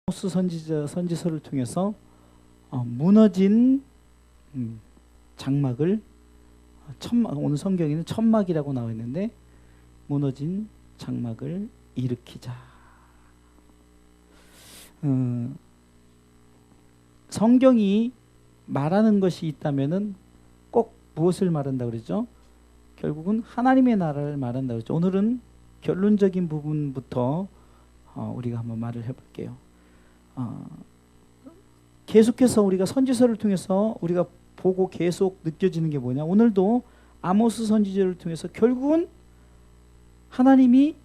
아모스 선지서를 통해서 무너진 장막을 오늘 성경에는 천막이라고 나와 있는데 무너진 장막을 일으키자. 성경이 말하는 것이 있다면은 꼭 무엇을 말한다고 그러죠? 결국은 하나님의 나라를 말한다고 그러죠. 오늘은 결론적인 부분부터 우리가 한번 말을 해볼게요. 계속해서 우리가 선지서를 통해서 우리가 보고 계속 느껴지는 게 뭐냐? 오늘도 아모스 선지자를 통해서 결국은 하나님이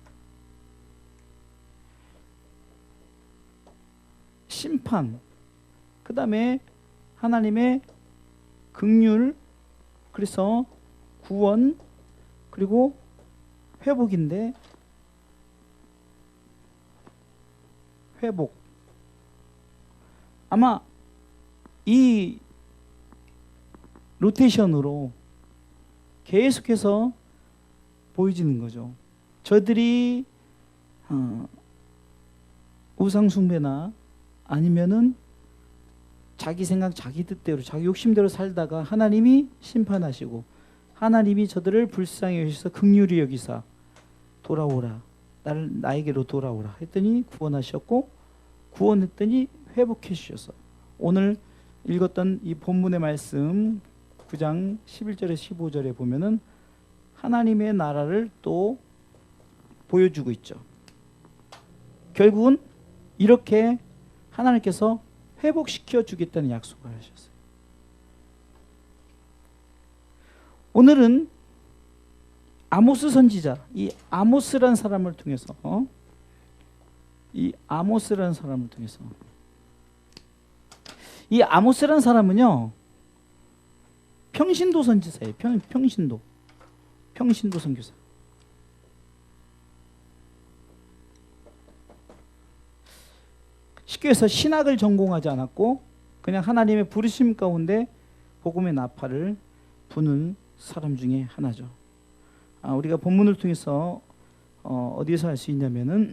심판, 그 다음에 하나님의 긍휼, 그래서 구원, 그리고 회복인데, 회복. 아마 이 로테이션으로 계속해서 보여지는 거죠. 저들이 우상숭배나 아니면은 자기 생각, 자기 뜻대로, 자기 욕심대로 살다가 하나님이 심판하시고 하나님이 저들을 불쌍히 여기셔서 긍휼히 여기사 돌아오라, 나에게로 돌아오라 했더니 구원하셨고, 구원했더니 회복해 주셔서 오늘 읽었던 이 본문의 말씀 9장 11절에 15절에 보면은 하나님의 나라를 또 보여주고 있죠. 결국은 이렇게 하나님께서 회복시켜 주겠다는 약속을 하셨어요. 오늘은 아모스 선지자, 이 아모스라는 사람을 통해서 이 아모스라는 사람은요 평신도 선지자예요. 평신도 선교사. 쉽게 해서 신학을 전공하지 않았고 그냥 하나님의 부르심 가운데 복음의 나팔을 부는 사람 중에 하나죠. 우리가 본문을 통해서 어디에서 알 수 있냐면은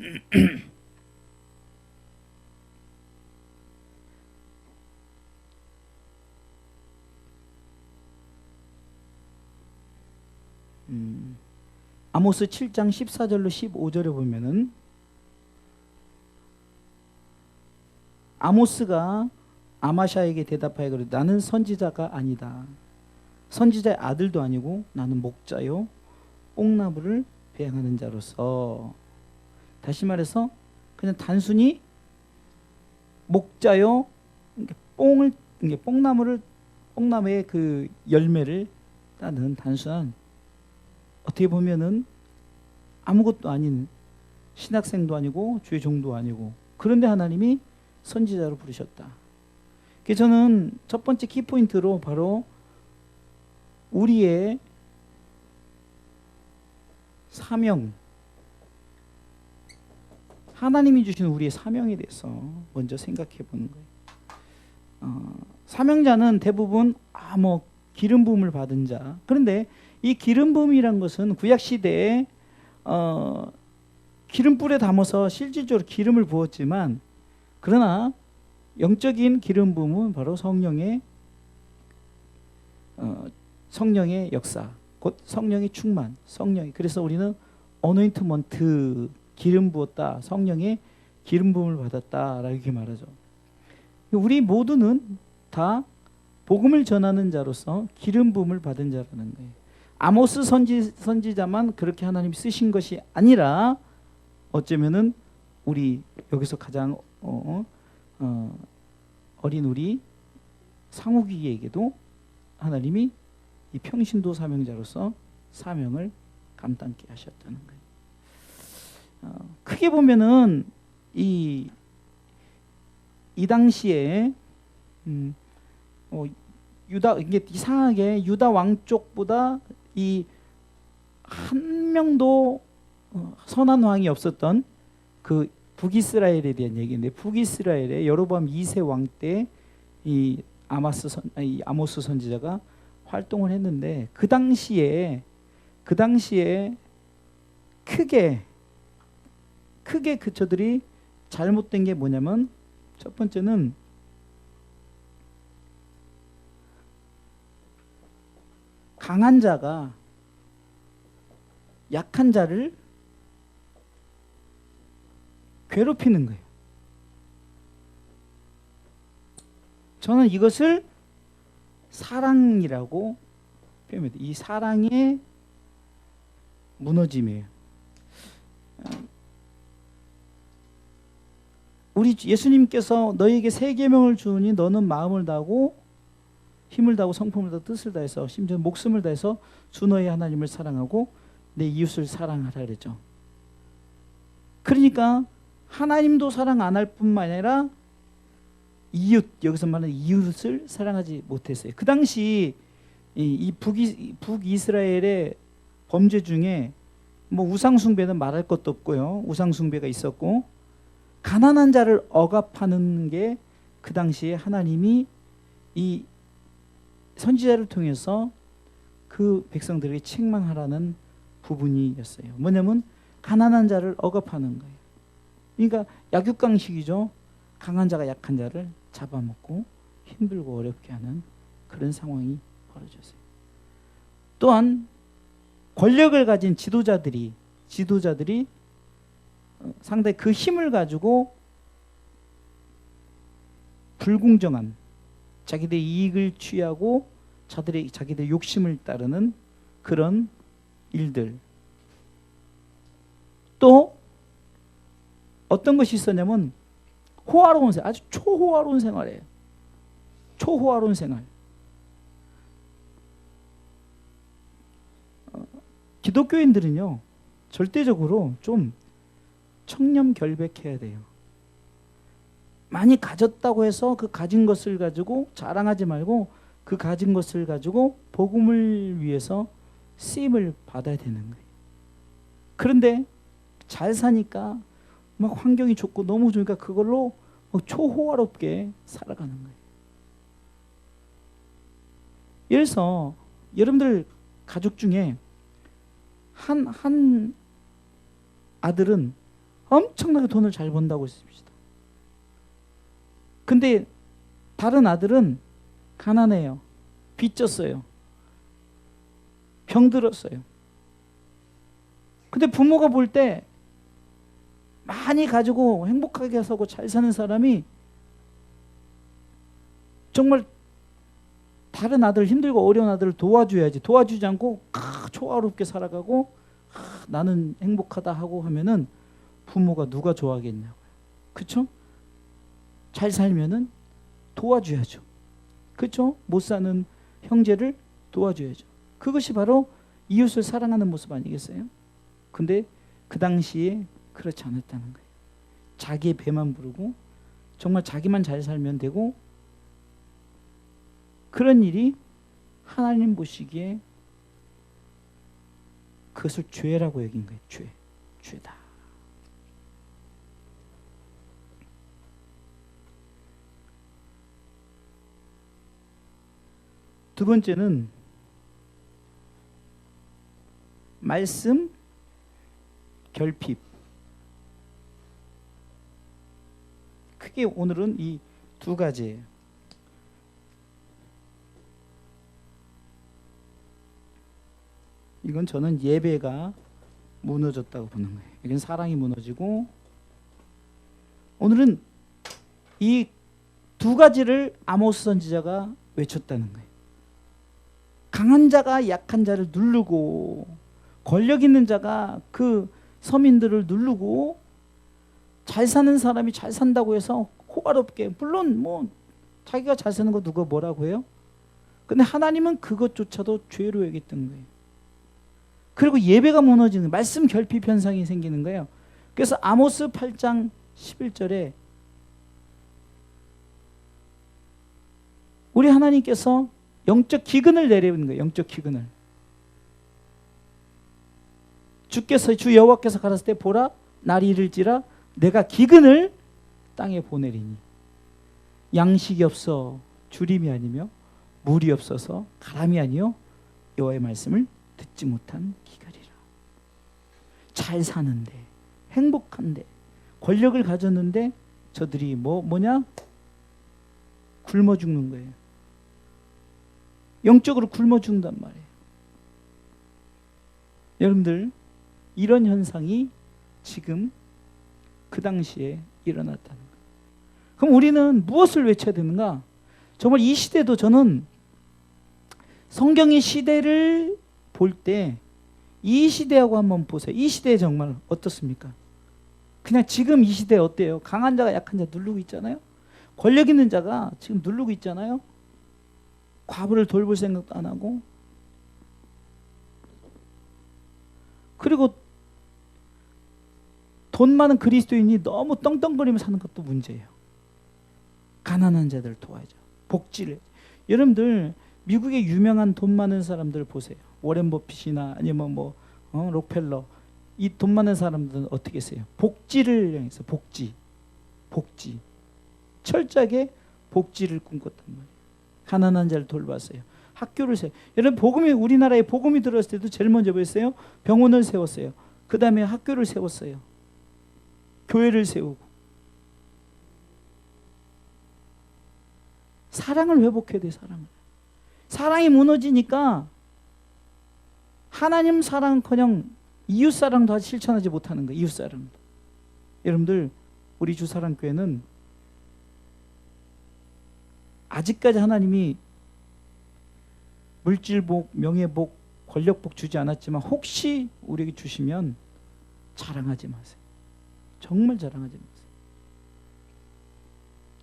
아모스 7장 14절로 15절에 보면은 아모스가 아마샤에게 대답하여 그러되 나는 선지자가 아니다. 선지자의 아들도 아니고 나는 목자요 뽕나무를 배양하는 자로서. 다시 말해서 그냥 단순히 목자요 뽕나무의 그 열매를 따는 단순한, 어떻게 보면은 아무것도 아닌 신학생도 아니고 주의 종도 아니고, 그런데 하나님이 선지자로 부르셨다. 그래서 저는 첫 번째 키포인트로 바로 우리의 사명, 하나님이 주신 우리의 사명에 대해서 먼저 생각해 보는 거예요. 사명자는 대부분 기름 부음을 받은 자. 그런데 이 기름 부음이란 것은 구약 시대에 기름불에 담아서 실질적으로 기름을 부었지만, 그러나 영적인 기름 부음은 바로 성령의 역사, 곧 성령의 충만, 그래서 우리는 어노인트먼트, 기름 부었다, 성령의 기름 부음을 받았다라고 이렇게 말하죠. 우리 모두는 다 복음을 전하는 자로서 기름 부음을 받은 자라는 거예요. 아모스 선지자만 그렇게 하나님이 쓰신 것이 아니라 어쩌면은 우리 여기서 가장 어린 우리 상욱이에게도 하나님이 이 평신도 사명자로서 사명을 감당케 하셨다는 거예요. 크게 보면은 이 당시에 이게 이상하게 유다 왕 쪽보다 이 한 명도 선한 왕이 없었던 그 북이스라엘에 대한 얘기인데, 북이스라엘의 여로보암 2세 왕 때 이 아모스 선지자가 활동을 했는데, 그 당시에 크게 저들이 잘못된 게 뭐냐면 첫 번째는 강한 자가 약한 자를 괴롭히는 거예요. 저는 이것을 사랑이라고 표현합니다. 이 사랑의 무너짐이에요. 우리 예수님께서 너에게 새 계명을 주니 너는 마음을 다하고 힘을 다하고 성품을 다하고 뜻을 다해서 심지어 목숨을 다해서 주 너의 하나님을 사랑하고 내 이웃을 사랑하라 그랬죠. 그러니까 하나님도 사랑 안 할 뿐만 아니라 이웃, 여기서 말하는 이웃을 사랑하지 못했어요. 그 당시 이 북이스라엘의 범죄 중에 뭐 우상숭배는 말할 것도 없고요. 우상숭배가 있었고, 가난한 자를 억압하는 게 그 당시에 하나님이 이 선지자를 통해서 그 백성들에게 책망하라는 부분이었어요. 뭐냐면 가난한 자를 억압하는 거예요. 그러니까 약육강식이죠. 강한 자가 약한 자를 잡아먹고 힘들고 어렵게 하는 그런 상황이 벌어졌어요. 또한 권력을 가진 지도자들이 상당히 그 힘을 가지고 불공정한 자기들의 이익을 취하고 자기들의 욕심을 따르는 그런 일들. 또 어떤 것이 있었냐면 호화로운 생활, 아주 초호화로운 생활이에요. 초호화로운 생활. 기독교인들은요, 절대적으로 좀 청렴결백해야 돼요. 많이 가졌다고 해서 그 가진 것을 가지고 자랑하지 말고 그 가진 것을 가지고 복음을 위해서 쓰임을 받아야 되는 거예요. 그런데 잘 사니까 막 환경이 좋고 너무 좋으니까 그걸로 초호화롭게 살아가는 거예요. 예를 들어서 여러분들 가족 중에 한 아들은 엄청나게 돈을 잘 번다고 했습니다. 근데 다른 아들은 가난해요. 빚졌어요. 병들었어요. 근데 부모가 볼 때 많이 가지고 행복하게 사고 잘 사는 사람이 정말 다른 아들, 힘들고 어려운 아들을 도와줘야지, 도와주지 않고 초화롭게 살아가고 나는 행복하다 하고 하면은 부모가 누가 좋아하겠냐고요. 그렇죠? 잘 살면은 도와줘야죠. 그렇죠? 못 사는 형제를 도와줘야죠. 그것이 바로 이웃을 사랑하는 모습 아니겠어요? 근데 그 당시에 그렇지 않았다는 거예요. 자기의 배만 부르고 정말 자기만 잘 살면 되고, 그런 일이 하나님 보시기에 그것을 죄라고 여긴 거예요. 죄다. 두 번째는 말씀 결핍. 크게 오늘은 이 두 가지예요. 이건 저는 예배가 무너졌다고 보는 거예요. 이건 사랑이 무너지고, 오늘은 이 두 가지를 아모스 선지자가 외쳤다는 거예요. 강한 자가 약한 자를 누르고, 권력 있는 자가 그 서민들을 누르고, 잘 사는 사람이 잘 산다고 해서 호화롭게, 물론 뭐 자기가 잘 사는 거 누가 뭐라고 해요? 근데 하나님은 그것조차도 죄로 여겼던 거예요. 그리고 예배가 무너지는, 말씀 결핍 현상이 생기는 거예요. 그래서 아모스 8장 11절에 우리 하나님께서 영적 기근을 내리는 거예요. 영적 기근을. 주 여호와께서 가라사대 때 보라, 날이 이를지라 내가 기근을 땅에 보내리니 양식이 없어 주림이 아니며 물이 없어서 가람이 아니요 여호와의 말씀을 듣지 못한 기갈이라. 잘 사는데, 행복한데, 권력을 가졌는데 저들이 뭐냐? 굶어 죽는 거예요. 영적으로 굶어 죽는단 말이에요. 여러분들, 이런 현상이 지금 그 당시에 일어났다는 거예요. 그럼 우리는 무엇을 외쳐야 되는가? 정말 이 시대도 저는 성경의 시대를 볼 때 이 시대하고 한번 보세요. 이 시대에 정말 어떻습니까? 그냥 지금 이 시대에 어때요? 강한 자가 약한 자 누르고 있잖아요. 권력 있는 자가 지금 누르고 있잖아요. 과부를 돌볼 생각도 안 하고, 그리고 돈 많은 그리스도인이 너무 떵떵거리며 사는 것도 문제예요. 가난한 자들 도와야죠. 복지를. 여러분들 미국의 유명한 돈 많은 사람들 보세요. 워렌 버핏이나 아니면 록펠러, 이 돈 많은 사람들은 어떻게 했어요? 복지를 향해서 복지 철저하게 복지를 꿈꿨단 말이에요. 가난한 자를 돌봤어요. 학교를 세워. 여러분, 우리나라에 복음이 들어왔을 때도 제일 먼저 뭐였어요? 병원을 세웠어요. 그 다음에 학교를 세웠어요. 교회를 세우고. 사랑을 회복해야 돼. 사랑이 무너지니까 하나님 사랑은커녕 이웃 사랑도 실천하지 못하는 거예요. 이웃 사랑도. 여러분들, 우리 주사랑교회는 아직까지 하나님이 물질복, 명예복, 권력복 주지 않았지만 혹시 우리에게 주시면 자랑하지 마세요. 정말 자랑하지 마세요.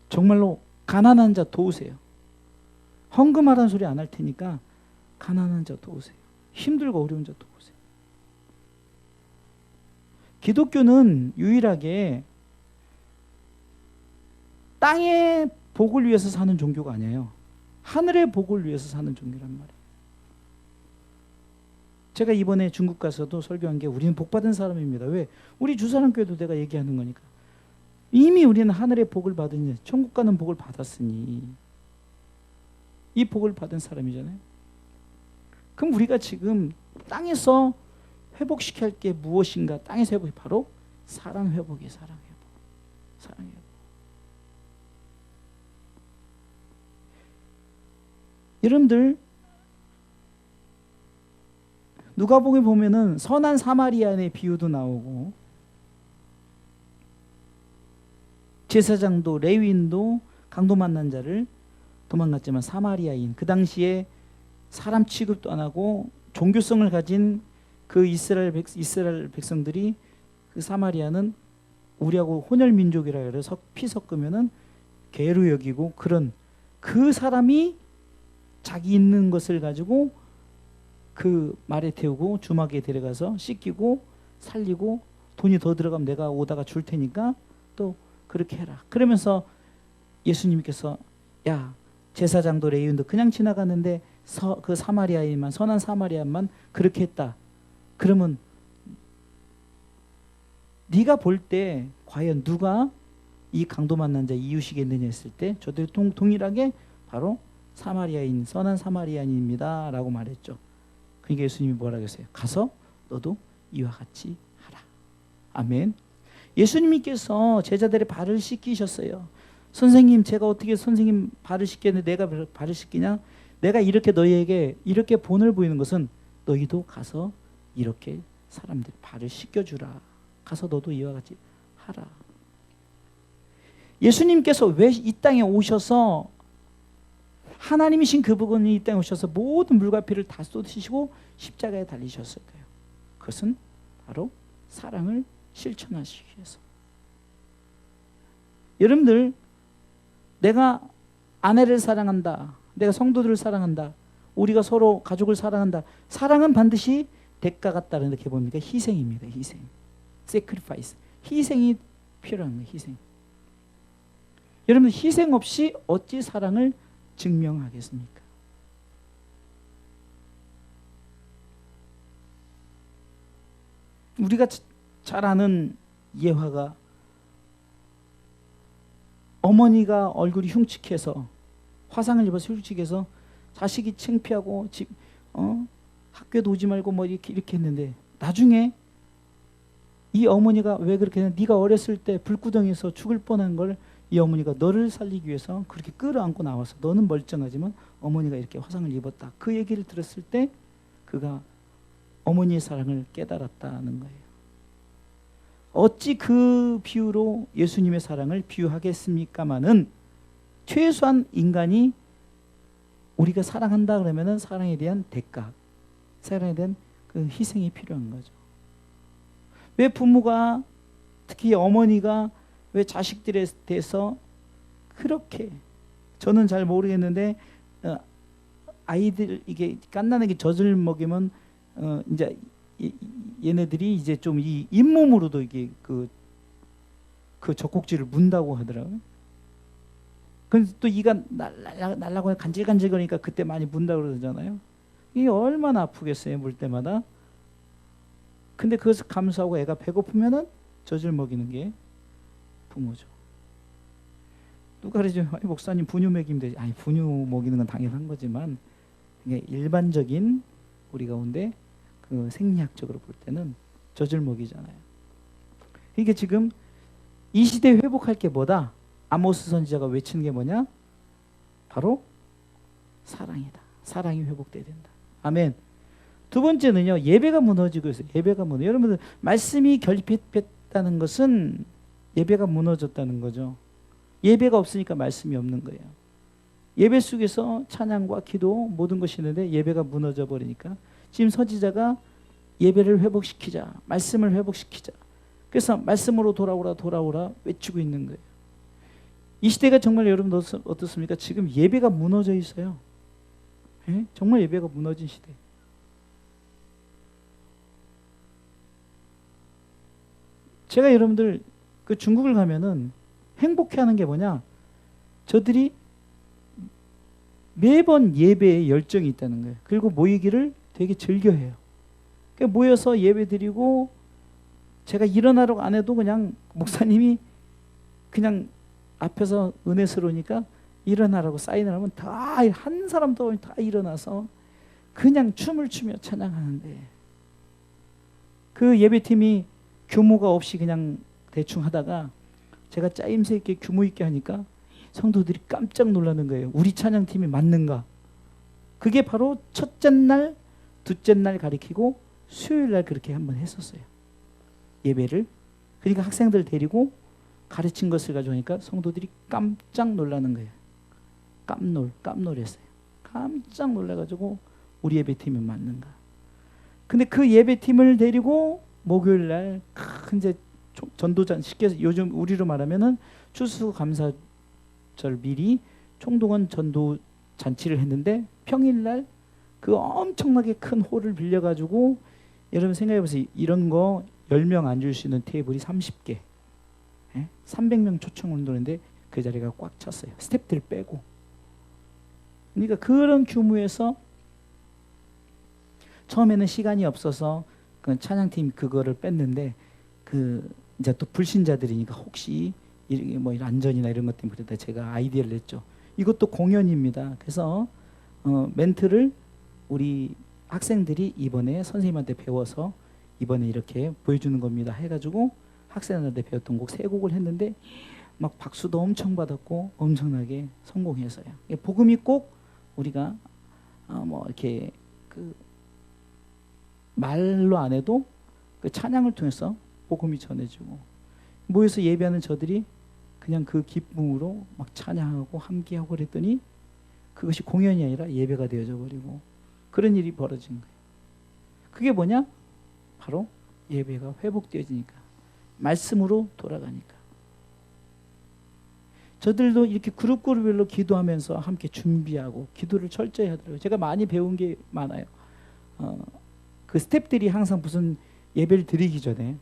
정말로 가난한 자 도우세요. 헌금하라는 소리 안 할 테니까 가난한 자 도우세요. 힘들고 어려운 자 도우세요. 기독교는 유일하게 땅의 복을 위해서 사는 종교가 아니에요. 하늘의 복을 위해서 사는 종교란 말이에요. 제가 이번에 중국 가서도 설교한 게 우리는 복받은 사람입니다. 왜? 우리 주사랑교회도 내가 얘기하는 거니까. 이미 우리는 하늘의 복을 받으니 천국 가는 복을 받았으니 이 복을 받은 사람이잖아요. 그럼 우리가 지금 땅에서 회복시켜야 할 게 무엇인가? 땅에서 회복이 바로 사랑 회복이에요. 사랑 회복. 여러분들, 누가복음에 보면은 선한 사마리아인의 비유도 나오고, 제사장도 레위인도 강도 만난 자를 도망갔지만 사마리아인, 그 당시에 사람 취급도 안 하고 종교성을 가진 그 이스라엘 백성들이, 그 사마리아는 우리하고 혼혈 민족이라 그래서 피 섞으면은 개로 여기고, 그런 그 사람이 자기 있는 것을 가지고 그 말에 태우고 주막에 데려가서 씻기고 살리고, 돈이 더 들어가면 내가 오다가 줄 테니까 또 그렇게 해라. 그러면서 예수님께서, 야, 제사장도 레위인도 그냥 지나갔는데 그 사마리아인만, 선한 사마리아인만 그렇게 했다. 그러면 네가 볼 때 과연 누가 이 강도 만난 자 이웃이겠느냐 했을 때 저들이 동일하게 바로 사마리아인, 선한 사마리아인입니다 라고 말했죠. 그러니까 예수님이 뭐라고 했어요? 가서 너도 이와 같이 하라. 아멘. 예수님께서 제자들의 발을 씻기셨어요. 선생님, 제가 어떻게 선생님 발을 씻겠는데 내가 발을 씻기냐? 내가 이렇게 너희에게 이렇게 본을 보이는 것은 너희도 가서 이렇게 사람들 발을 씻겨주라. 가서 너도 이와 같이 하라. 예수님께서 왜 이 땅에 오셔서, 하나님이신 그분이 이 땅에 오셔서 모든 물과 피를 다 쏟으시고 십자가에 달리셨을까요? 그것은 바로 사랑을 실천하시기 위해서. 여러분들, 내가 아내를 사랑한다, 내가 성도들을 사랑한다, 우리가 서로 가족을 사랑한다. 사랑은 반드시 대가가 따르는 게 뭡니까? 희생입니다. 희생. sacrifice. 희생이 필요한 거예요. 희생. 여러분, 희생 없이 어찌 사랑을 증명하겠습니까? 우리가 잘 아는 예화가, 어머니가 얼굴이 흉측해서, 화상을 입어서 흉측해서 자식이 창피하고 학교에도 오지 말고 이렇게 했는데, 나중에 이 어머니가 왜 그렇게 했냐? 네가 어렸을 때 불구덩이에서 죽을 뻔한 걸 이 어머니가 너를 살리기 위해서 그렇게 끌어안고 나와서 너는 멀쩡하지만 어머니가 이렇게 화상을 입었다. 그 얘기를 들었을 때 그가 어머니의 사랑을 깨달았다는 거예요. 어찌 그 비유로 예수님의 사랑을 비유하겠습니까마는 최소한 인간이 우리가 사랑한다 그러면은 사랑에 대한 대가, 사랑에 대한 그 희생이 필요한 거죠. 왜 부모가, 특히 어머니가 왜 자식들에 대해서 그렇게, 저는 잘 모르겠는데 아이들 이게 갓난아기 젖을 먹이면 이제 얘네들이 이제 좀 이 잇몸으로도 이게 그 젖꼭지를 문다고 하더라고요. 근데 또 이가 날라고 간질간질거리니까 그때 많이 문다 그러잖아요. 이게 얼마나 아프겠어요, 물 때마다. 근데 그것을 감수하고 애가 배고프면은 젖을 먹이는 게 부모죠. 누가 그러죠? 아니, 목사님 분유 먹이면 되지. 아니, 분유 먹이는 건 당연한 거지만 이게 일반적인 우리 가운데 그 생리학적으로 볼 때는 젖을 먹이잖아요. 이게 지금 이 시대에 회복할 게 뭐다? 아모스 선지자가 외치는 게 뭐냐? 바로 사랑이다. 사랑이 회복돼야 된다. 아멘. 두 번째는요, 예배가 무너지고 있어요. 예배가 무너. 여러분들 말씀이 결핍했다는 것은 예배가 무너졌다는 거죠. 예배가 없으니까 말씀이 없는 거예요. 예배 속에서 찬양과 기도 모든 것이 있는데 예배가 무너져 버리니까 지금 선지자가 예배를 회복시키자, 말씀을 회복시키자. 그래서 말씀으로 돌아오라 외치고 있는 거예요. 이 시대가 정말 여러분 어떻습니까? 지금 예배가 무너져 있어요. 예? 정말 예배가 무너진 시대. 제가 여러분들 그 중국을 가면은 행복해하는 게 뭐냐? 저들이 매번 예배에 열정이 있다는 거예요. 그리고 모이기를 되게 즐겨해요. 그러니까 모여서 예배 드리고, 제가 일어나라고 안 해도 그냥 목사님이 그냥 앞에서 은혜스러우니까 일어나라고 사인을 하면 다 한 사람도 다 일어나서 그냥 춤을 추며 찬양하는데, 그 예배팀이 규모가 없이 그냥 대충 하다가 제가 짜임새 있게 규모 있게 하니까 성도들이 깜짝 놀라는 거예요. 우리 찬양팀이 맞는가? 그게 바로 첫째 날, 둘째 날 가리키고 수요일 날 그렇게 한번 했었어요. 예배를. 그러니까 학생들 데리고 가르친 것을 가져오니까 성도들이 깜짝 놀라는 거예요. 깜놀했어요. 깜짝 놀라가지고 우리 예배팀이 맞는가? 근데 그 예배팀을 데리고 목요일 날 이제 전도잔, 쉽게 요즘 우리로 말하면은 추수감사절 미리 총동원 전도 잔치를 했는데, 평일날 그 엄청나게 큰 홀을 빌려가지고, 여러분 생각해보세요. 이런 거 10명 앉을 수 있는 테이블이 30개, 300명 초청 운동인데 그 자리가 꽉 찼어요. 스태프들 빼고. 그러니까 그런 규모에서 처음에는 시간이 없어서 그 찬양팀 그거를 뺐는데, 그 이제 또 불신자들이니까 혹시 뭐 이런 안전이나 이런 것 때문에 그러다 제가 아이디어를 냈죠. 이것도 공연입니다. 그래서 멘트를 우리 학생들이 이번에 선생님한테 배워서 이번에 이렇게 보여주는 겁니다 해가지고 학생들한테 배웠던 곡 3곡을 했는데 막 박수도 엄청 받았고 엄청나게 성공해서요. 복음이 꼭 우리가 뭐 이렇게 그 말로 안 해도 그 찬양을 통해서 복음이 전해지고, 모여서 예배하는 저들이 그냥 그 기쁨으로 막 찬양하고 함께하고 그랬더니 그것이 공연이 아니라 예배가 되어져 버리고 그런 일이 벌어진 거예요. 그게 뭐냐? 바로 예배가 회복되어지니까, 말씀으로 돌아가니까. 저들도 이렇게 그룹별로 기도하면서 함께 준비하고 기도를 철저히 하더라고요. 제가 많이 배운 게 많아요. 그 스태프들이 항상 무슨 예배를 드리기 전에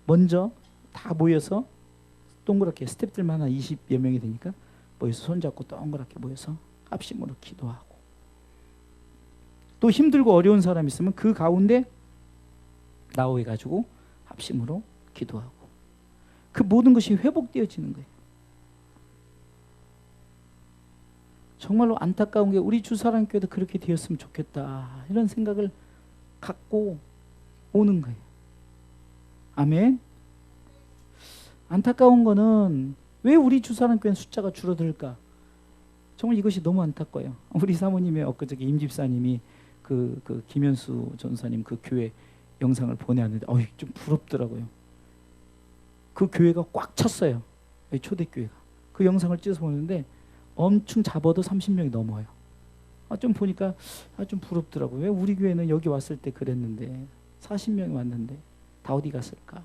먼저 다 모여서 동그랗게, 스태프들만 한 20여 명이 되니까 모여서 손잡고 동그랗게 모여서 합심으로 기도하고, 또 힘들고 어려운 사람 있으면 그 가운데 나오해가지고 합심으로 기도하고, 그 모든 것이 회복되어지는 거예요. 정말로 안타까운 게 우리 주사랑교회도 그렇게 되었으면 좋겠다, 이런 생각을 갖고 오는 거예요. 아멘. 안타까운 거는 왜 우리 주사랑교회 숫자가 줄어들까? 정말 이것이 너무 안타까워요. 우리 사모님의 엊그저께 임 집사님이 그 김현수 전사님 그 교회 영상을 보내왔는데 좀 부럽더라고요. 그 교회가 꽉 찼어요. 초대교회가. 그 영상을 찍어서 보는데 엄청 잡아도 30명이 넘어요. 좀 보니까 좀 부럽더라고요. 왜 우리 교회는 여기 왔을 때 그랬는데 40명이 왔는데 다 어디 갔을까?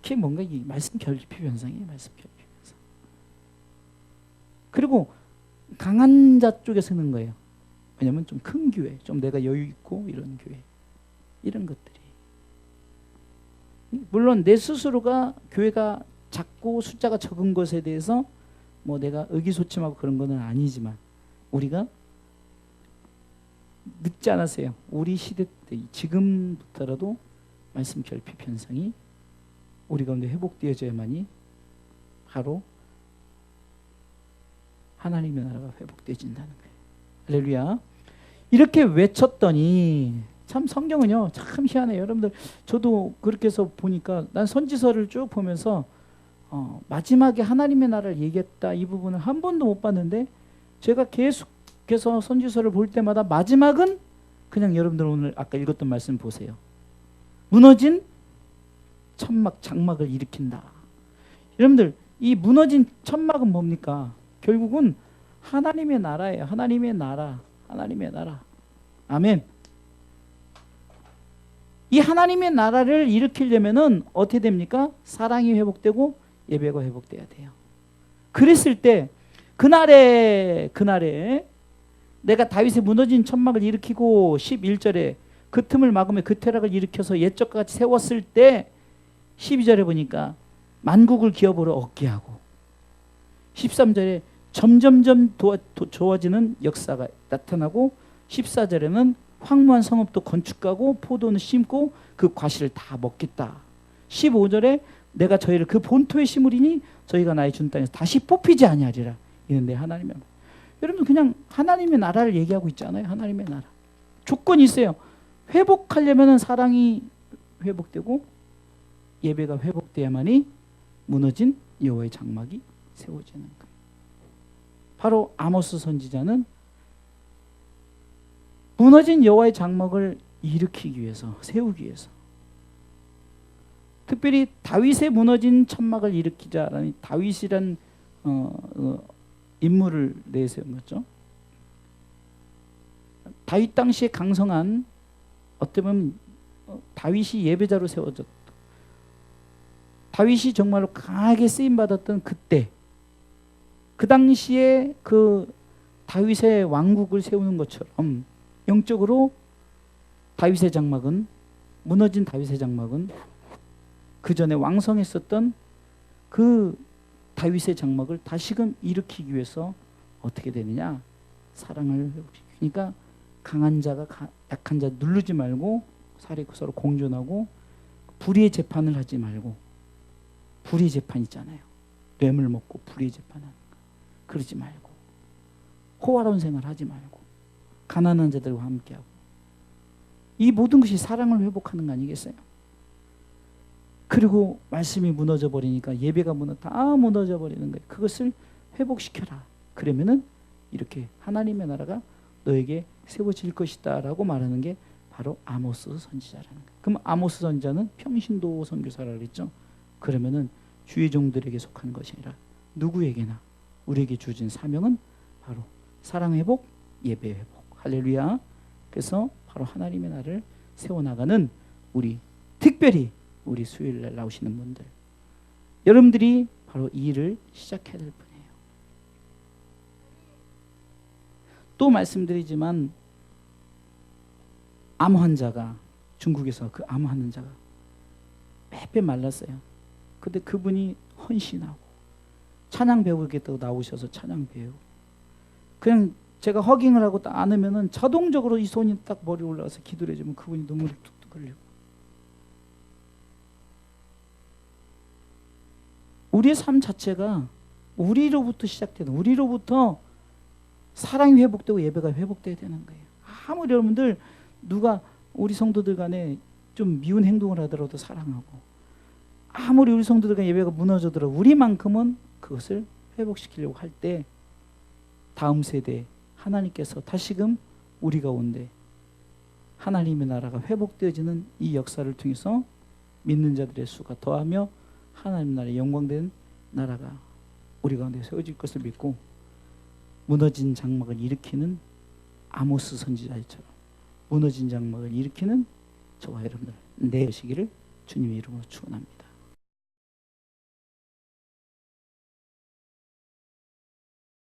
그게 뭔가 이 말씀 결핍 현상이에요. 말씀 결핍 현상. 그리고 강한 자 쪽에 서는 거예요. 왜냐면 좀 큰 교회, 좀 내가 여유 있고 이런 교회, 이런 것들이. 물론 내 스스로가 교회가 작고 숫자가 적은 것에 대해서 뭐 내가 의기소침하고 그런 거는 아니지만 우리가 늦지 않았어요. 우리 시대 때 지금부터라도 말씀 결핍 현상이 우리 가운데 회복되어져야만이 바로 하나님의 나라가 회복되어진다는 거예요. 할렐루야. 이렇게 외쳤더니 참 성경은요 참 희한해요. 여러분들 저도 그렇게 해서 보니까 난 선지서를 쭉 보면서 마지막에 하나님의 나라를 얘기했다 이 부분을 한 번도 못 봤는데 제가 계속해서 선지서를 볼 때마다 마지막은 그냥 여러분들 오늘 아까 읽었던 말씀 보세요. 무너진 천막 장막을 일으킨다. 여러분들 이 무너진 천막은 뭡니까? 결국은 하나님의 나라예요. 하나님의 나라. 하나님의 나라. 아멘. 이 하나님의 나라를 일으키려면은 어떻게 됩니까? 사랑이 회복되고 예배가 회복돼야 돼요. 그랬을 때 그날에 내가 다윗의 무너진 천막을 일으키고 11절에 그 틈을 막으며 그 퇴락을 일으켜서 옛적과 같이 세웠을 때 12절에 보니까 만국을 기업으로 얻게 하고 13절에 점점점 좋아지는 역사가 나타나고 14절에는 황무한 성읍도 건축하고 포도는 심고 그 과실을 다 먹겠다. 15절에 내가 저희를 그 본토에 심으리니 저희가 나의 준 땅에서 다시 뽑히지 아니하리라. 이는데 하나님의 여러분 그냥 하나님의 나라를 얘기하고 있잖아요. 하나님의 나라. 조건이 있어요. 회복하려면 사랑이 회복되고 예배가 회복돼야만이 무너진 여호와의 장막이 세워지는 거예요. 바로 아모스 선지자는 무너진 여호와의 장막을 일으키기 위해서 세우기 위해서 특별히 다윗의 무너진 천막을 일으키자라는 다윗이란 인물을 내세운 거죠. 다윗 당시에 강성한 어떻게 보면 다윗이 예배자로 세워졌다. 다윗이 정말로 강하게 쓰임받았던 그때 그 당시에 그 다윗의 왕국을 세우는 것처럼 영적으로 다윗의 장막은 무너진 다윗의 장막은 그 전에 왕성했었던 그 다윗의 장막을 다시금 일으키기 위해서 어떻게 되느냐? 사랑을 회복시키니까 그러니까 강한 자가 약한 자 누르지 말고 서로 공존하고 불의의 재판을 하지 말고 불의의 재판 있잖아요. 뇌물 먹고 불의의 재판하는 거. 그러지 말고 호화로운 생활 하지 말고 가난한 자들과 함께하고 이 모든 것이 사랑을 회복하는 거 아니겠어요? 그리고 말씀이 무너져 버리니까 예배가 다 무너져 버리는 거예요. 그것을 회복시켜라. 그러면은 이렇게 하나님의 나라가 너에게 세워질 것이다 라고 말하는 게 바로 아모스 선지자라는 거예요. 그럼 아모스 선지자는 평신도 선교사라고 그랬죠. 그러면은 주의 종들에게 속한 것이 아니라 누구에게나 우리에게 주어진 사명은 바로 사랑 회복, 예배 회복. 할렐루야. 그래서 바로 하나님의 나라를 세워나가는 우리 특별히 우리 수요일날 나오시는 분들 여러분들이 바로 이 일을 시작해야 될 뿐이에요. 또 말씀드리지만 암 환자가 중국에서 그 암 환자가 빼빼 말랐어요. 근데 그분이 헌신하고 찬양 배우겠다고 나오셔서 찬양 배우고 그냥 제가 허깅을 하고 딱 안으면은 자동적으로 이 손이 딱 머리에 올라가서 기도를 해주면 그분이 눈물이 뚝뚝 흘리고 우리의 삶 자체가 우리로부터 시작되는 우리로부터 사랑이 회복되고 예배가 회복돼야 되는 거예요. 아무리 여러분들 누가 우리 성도들 간에 좀 미운 행동을 하더라도 사랑하고, 아무리 우리 성도들과 예배가 무너져더라도 우리만큼은 그것을 회복시키려고 할 때 다음 세대 하나님께서 다시금 우리 가운데 하나님의 나라가 회복되어지는 이 역사를 통해서 믿는 자들의 수가 더하며 하나님 나라의 영광된 나라가 우리 가운데 세워질 것을 믿고, 무너진 장막을 일으키는 아모스 선지자처럼 무너진 장막을 일으키는 저와 여러분들 되시기를 주님의 이름으로 축원합니다.